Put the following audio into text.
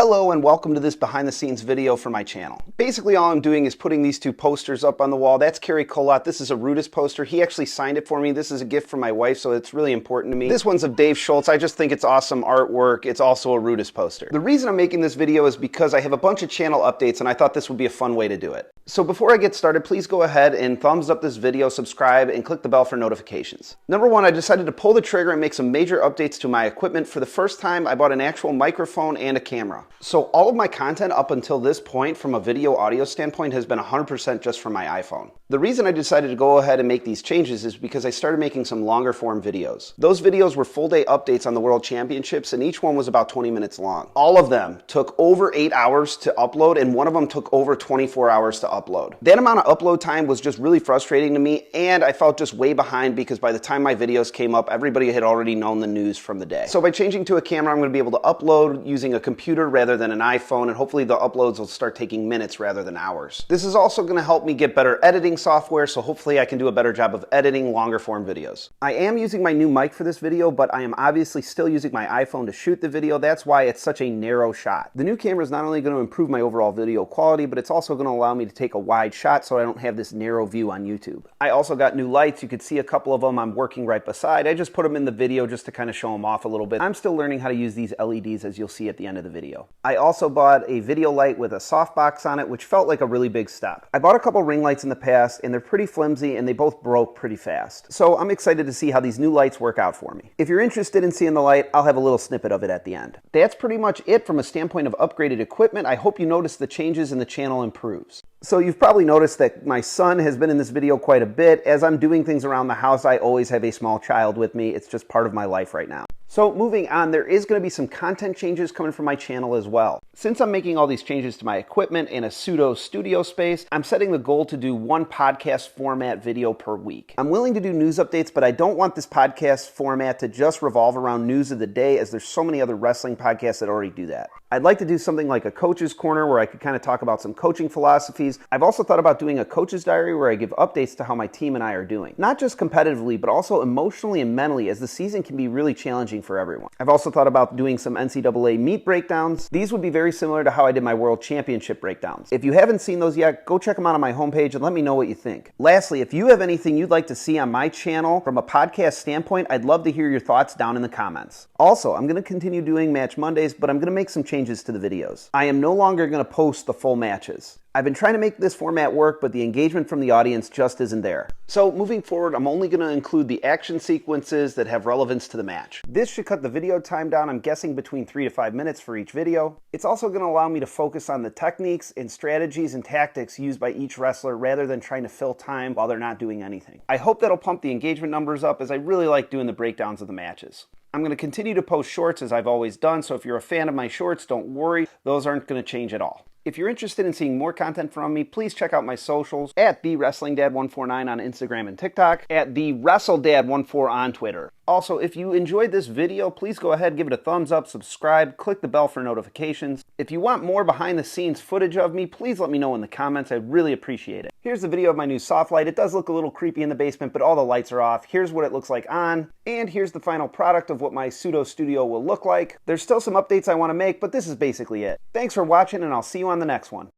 Hello and welcome to this behind the scenes video for my channel. Basically all I'm doing is putting these two posters up on the wall. That's Kerry Colott. This is a Rudis poster. He actually signed it for me. This is a gift from my wife, so it's really important to me. This one's of Dave Schultz. I just think it's awesome artwork. It's also a Rudis poster. The reason I'm making this video is because I have a bunch of channel updates and I thought this would be a fun way to do it. So before I get started, please go ahead and thumbs up this video, subscribe, and click the bell for notifications. Number one, I decided to pull the trigger and make some major updates to my equipment. For the first time, I bought an actual microphone and a camera. So all of my content up until this point from a video audio standpoint has been 100% just from my iPhone. The reason I decided to go ahead and make these changes is because I started making some longer form videos. Those videos were full day updates on the World Championships and each one was about 20 minutes long. All of them took over 8 hours to upload and one of them took over 24 hours to upload. That amount of upload time was just really frustrating to me and I felt just way behind because by the time my videos came up, everybody had already known the news from the day. So by changing to a camera, I'm going to be able to upload using a computer rather than an iPhone, and hopefully the uploads will start taking minutes rather than hours. This is also going to help me get better editing software, so hopefully I can do a better job of editing longer form videos. I am using my new mic for this video, but I am obviously still using my iPhone to shoot the video. That's why it's such a narrow shot. The new camera is not only going to improve my overall video quality, but it's also going to allow me to take a wide shot so I don't have this narrow view on YouTube. I also got new lights. You could see a couple of them I'm working right beside. I just put them in the video just to kind of show them off a little bit. I'm still learning how to use these LEDs, as you'll see at the end of the video. I also bought a video light with a softbox on it, which felt like a really big step. I bought a couple ring lights in the past and they're pretty flimsy and they both broke pretty fast. So I'm excited to see how these new lights work out for me. If you're interested in seeing the light, I'll have a little snippet of it at the end. That's pretty much it from a standpoint of upgraded equipment. I hope you notice the changes and the channel improves. So you've probably noticed that my son has been in this video quite a bit. As I'm doing things around the house, I always have a small child with me. It's just part of my life right now. So moving on, there is going to be some content changes coming from my channel as well. Since I'm making all these changes to my equipment in a Pseudo studio space, I'm setting the goal to do one podcast format video per week. I'm willing to do news updates, but I don't want this podcast format to just revolve around news of the day, as there's so many other wrestling podcasts that already do that. I'd like to do something like a coach's corner where I could kind of talk about some coaching philosophies. I've also thought about doing a coach's diary where I give updates to how my team and I are doing. Not just competitively, but also emotionally and mentally, as the season can be really challenging for everyone. I've also thought about doing some NCAA meet breakdowns. These would be very similar to how I did my World Championship breakdowns. If you haven't seen those yet, go check them out on my homepage and let me know what you think. Lastly, if you have anything you'd like to see on my channel from a podcast standpoint, I'd love to hear your thoughts down in the comments. Also, I'm going to continue doing Match Mondays, but I'm going to make some changes to the videos. I am no longer going to post the full matches. I've been trying to make this format work, but the engagement from the audience just isn't there. So moving forward, I'm only going to include the action sequences that have relevance to the match. This should cut the video time down, I'm guessing between 3 to 5 minutes for each video. It's also going to allow me to focus on the techniques and strategies and tactics used by each wrestler rather than trying to fill time while they're not doing anything. I hope that'll pump the engagement numbers up, as I really like doing the breakdowns of the matches. I'm going to continue to post shorts as I've always done, so if you're a fan of my shorts, don't worry, those aren't going to change at all. If you're interested in seeing more content from me, please check out my socials at TheWrestlingDad149 on Instagram and TikTok, at TheWrestleDad14 on Twitter. Also, if you enjoyed this video, please go ahead, give it a thumbs up, subscribe, click the bell for notifications. If you want more behind the scenes footage of me, please let me know in the comments. I'd really appreciate it. Here's the video of my new soft light. It does look a little creepy in the basement, but all the lights are off. Here's what it looks like on, and here's the final product of what my Pseudo studio will look like. There's still some updates I want to make, but this is basically it. Thanks for watching, and I'll see you on the next one.